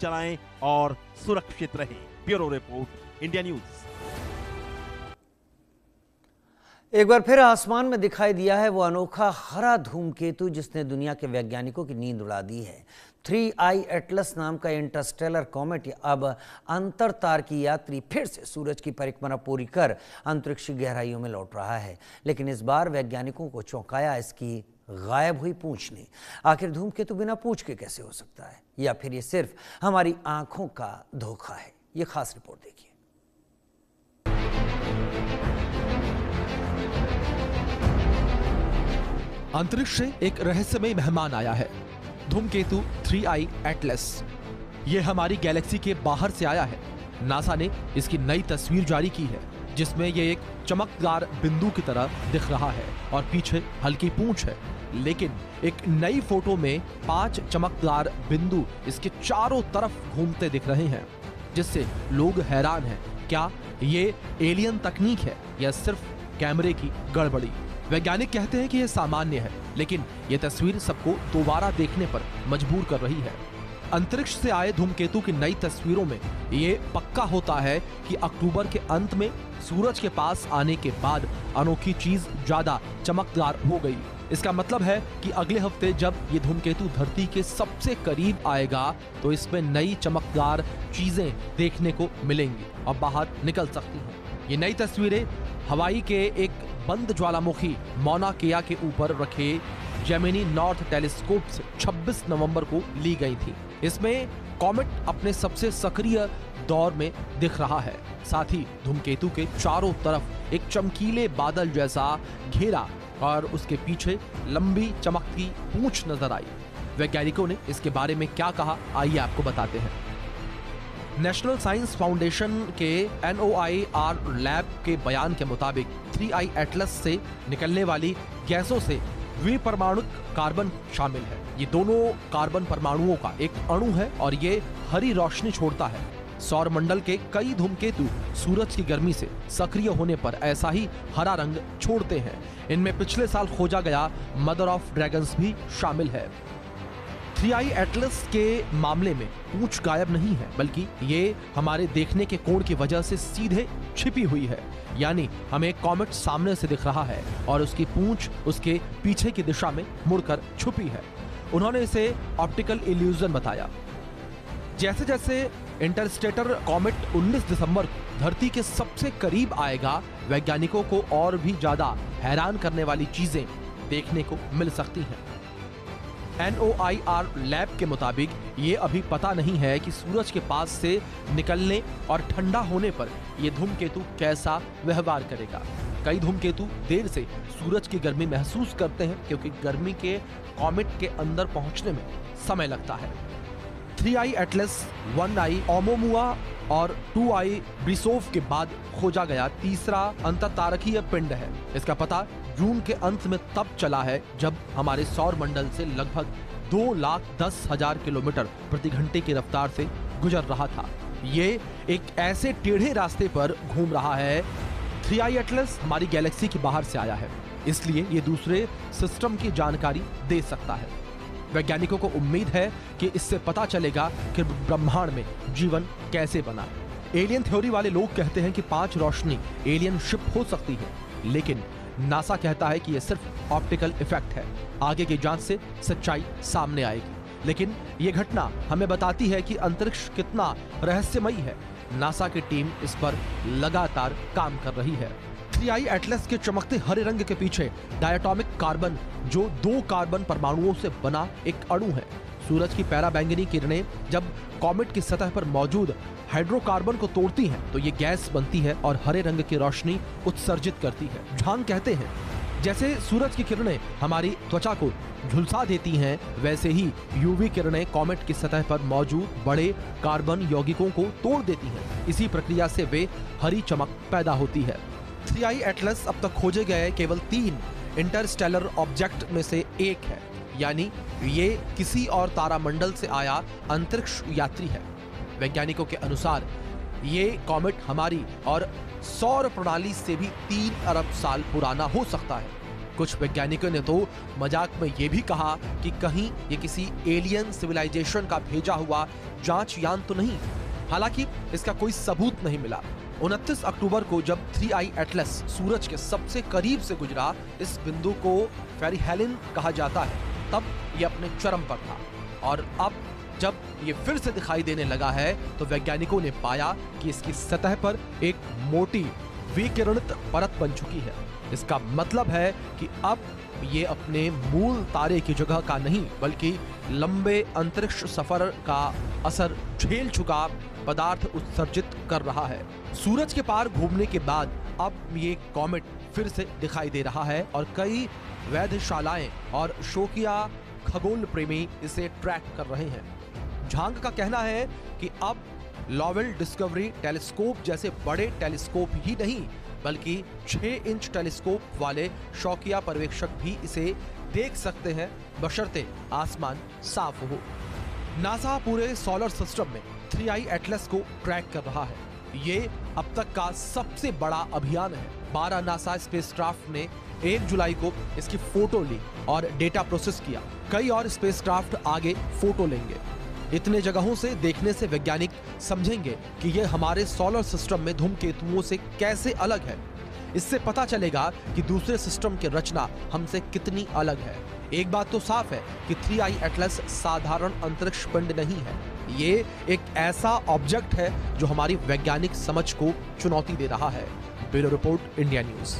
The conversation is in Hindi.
चलाएं और सुरक्षित रहें। Bureau report, India news. एक बार फिर आसमान में दिखाई दिया है वो अनोखा हरा धूमकेतु जिसने दुनिया के वैज्ञानिकों की नींद उड़ा दी है। 3I एटलस नाम का इंटरस्टेलर कॉमेट अब अंतरतार की यात्री फिर से सूरज की परिक्रमा पूरी कर अंतरिक्ष गहराइयों में लौट रहा है। लेकिन इस बार वैज्ञानिकों को चौंकाया इसकी गायब हुई पूंछ ने। आखिर धूमकेतु बिना पूंछ के कैसे हो सकता है, या फिर ये सिर्फ हमारी आंखों का धोखा है? ये खास रिपोर्ट देखिए। अंतरिक्ष से एक रहस्यमय मेहमान आया है, धूमकेतु 3I एटलस। ये हमारी गैलेक्सी के बाहर से आया है। नासा ने इसकी नई तस्वीर जारी की है जिसमें ये एक चमकदार बिंदु की तरह दिख रहा है और पीछे हल्की पूंछ है। लेकिन एक नई फोटो में 5 चमकदार बिंदु इसके चारों तरफ घूमते दिख रहे हैं, जिससे लोग हैरान हैं। क्या ये एलियन तकनीक है या सिर्फ कैमरे की गड़बड़ी? वैज्ञानिक कहते हैं कि यह सामान्य है, लेकिन यह तस्वीर सबको दोबारा देखने पर मजबूर कर रही है। अंतरिक्ष से आए धूमकेतु की नई तस्वीरों में ये पक्का होता है कि अक्टूबर के अंत में सूरज के पास आने के बाद अनोखी चीज ज्यादा चमकदार हो गई। इसका मतलब है कि अगले हफ्ते जब ये धूमकेतु धरती के सबसे करीब आएगा तो इसमें नई चमकदार चीजें देखने को मिलेंगी और बाहर निकल सकती हैं। ये नई तस्वीरें हवाई के एक बंद ज्वालामुखी मौना केआ के ऊपर रखे जेमिनी नॉर्थ टेलीस्कोप से 26 नवंबर को ली गई थी। इसमें कॉमेट अपने सबसे सक्रिय दौर में दिख रहा है। साथ ही धूमकेतु के चारों तरफ एक चमकीले बादल जैसा घेरा और उसके पीछे लंबी चमकती पूंछ नजर आई। वैज्ञानिकों ने इसके बारे में क्या कहा, आइए आपको बताते हैं। नेशनल साइंस फाउंडेशन के NOIR लैब के बयान के मुताबिक 3I एटलस से निकलने वाली गैसों से द्विपरमाणुक कार्बन शामिल है। ये दोनों कार्बन परमाणुओं का एक अणु है और ये हरी रोशनी छोड़ता है। सौर मंडल के कई धूमकेतु सूरज की गर्मी से सक्रिय होने पर ऐसा ही हरा रंग छोड़ते हैं। इनमें पिछले साल खोजा गया मदर ऑफ ड्रैगन्स भी शामिल है। 3I एटलस के मामले में पूंछ गायब नहीं है, बल्कि ये हमारे देखने के कोण की वजह से सीधे छिपी हुई है। यानी हमें एक कॉमेट सामने से दिख रहा है और उसकी पूंछ उसके पीछे की दिशा में मुड़कर छुपी है। उन्होंने इसे ऑप्टिकल इल्यूजन बताया। जैसे जैसे इंटरस्टेलर कॉमेट 19 दिसंबर को धरती के सबसे करीब आएगा, वैज्ञानिकों को और भी ज्यादा हैरान करने वाली चीजें देखने को मिल सकती हैं। NOIR लैब के मुताबिक ये अभी पता नहीं है कि सूरज के पास से निकलने और ठंडा होने पर यह धूमकेतु कैसा व्यवहार करेगा। कई धूमकेतु देर से सूरज की गर्मी महसूस करते हैं क्योंकि गर्मी के कॉमेट के अंदर पहुंचने में समय लगता है। 3I एटलस 1I ओमोमुआ और 2I ब्रिसोव के बाद खोजा गया तीसरा अंतरतारकीय पिंड है। इसका पता जून के अंत में तब चला है जब हमारे सौर मंडल से लगभग 2,10,000 किलोमीटर प्रति घंटे की रफ्तार से गुजर रहा था। ये एक ऐसे टेढ़े रास्ते पर घूम रहा है। 3I एटलस हमारी गैलेक्सी के बाहर से आया है, इसलिए ये दूसरे सिस्टम की जानकारी दे सकता है। वैज्ञानिकों को उम्मीद है कि इससे पता चलेगा कि ब्रह्मांड में जीवन कैसे बना। एलियन थ्योरी वाले लोग कहते हैं कि 5 रोशनी एलियन शिप हो सकती है, लेकिन नासा कहता है कि यह सिर्फ ऑप्टिकल इफेक्ट है। आगे की जांच से सच्चाई सामने आएगी। लेकिन यह घटना हमें बताती है कि अंतरिक्ष कितना रहस्यमयी है। नासा की टीम इस पर लगातार काम कर रही है। 3I एटलस के चमकते हरे रंग के पीछे डायटोमिक कार्बन, जो 2 कार्बन परमाणुओं से बना एक अणु है। सूरज की पैराबैंगनी किरणें जब कॉमेट की सतह पर मौजूद हाइड्रोकार्बन को तोड़ती हैं तो ये गैस बनती है और हरे रंग की रोशनी उत्सर्जित करती है। झांग कहते हैं जैसे सूरज की किरणें हमारी त्वचा को झुलसा देती हैं, वैसे ही यूवी किरणें कॉमेट की सतह पर मौजूद बड़े कार्बन यौगिकों को तोड़ देती हैं। इसी प्रक्रिया से वे हरी चमक पैदा होती है। 3I एटलस अब तक खोजे गए केवल 3 इंटरस्टेलर ऑब्जेक्ट में से एक है, यानी ये किसी और तारामंडल से आया अंतरिक्ष यात्री है। वैज्ञानिकों के अनुसार ये कॉमेट हमारी और सौर प्रणाली से भी 3 अरब साल पुराना हो सकता है। कुछ वैज्ञानिकों ने तो मजाक में ये भी कहा कि कहीं ये किसी एलियन सिविलाइजेशन का भेजा हुआ जांच यान तो नहीं। हालांकि इसका कोई सबूत नहीं मिला। 29 अक्टूबर को जब 3I एटलस सूरज के सबसे करीब से गुजरा, इस बिंदु को पेरिहेलिन कहा जाता है, तब ये अपने चरम पर था। और अब जब ये फिर से दिखाई देने लगा है तो वैज्ञानिकों ने पाया कि इसकी सतह पर एक मोटी विकिरणित परत बन चुकी है। इसका मतलब है कि अब ये अपने मूल तारे की जगह का नहीं बल्कि लंबे अंतरिक्ष सफर का असर झेल चुका पदार्थ उत्सर्जित कर रहा है। सूरज के पार घूमने के बाद अब ये कॉमेट फिर से दिखाई दे रहा है और कई वैधशालाएं और शौकिया खगोल प्रेमी इसे ट्रैक कर रहे हैं। झांग का कहना है कि अब लॉवेल डिस्कवरी टेलीस्कोप जैसे बड़े टेलीस्कोप ही नहीं बल्कि 6 इंच टेलीस्कोप वाले शौकिया पर्यवेक्षक भी इसे देख सकते हैं, बशर्ते आसमान साफ हो। नासा पूरे सोलर सिस्टम में 3I एटलस को ट्रैक कर रहा है। ये अब तक का सबसे बड़ा अभियान है। 12 नासा स्पेसक्राफ्ट ने 1 जुलाई को इसकी फोटो ली और डेटा प्रोसेस किया। कई और स्पेसक्राफ्ट आगे फोटो लेंगे। इतने जगहों से देखने से वैज्ञानिक समझेंगे कि ये हमारे सोलर सिस्टम में धूमकेतुओं से कैसे अलग है। इससे पता चलेगा कि दूसरे सिस्टम की रचना हमसे कितनी अलग है। एक बात तो साफ है कि 3I एटलस साधारण अंतरिक्ष पिंड नहीं है। ये एक ऐसा ऑब्जेक्ट है जो हमारी वैज्ञानिक समझ को चुनौती दे रहा है। Bureau report, India news.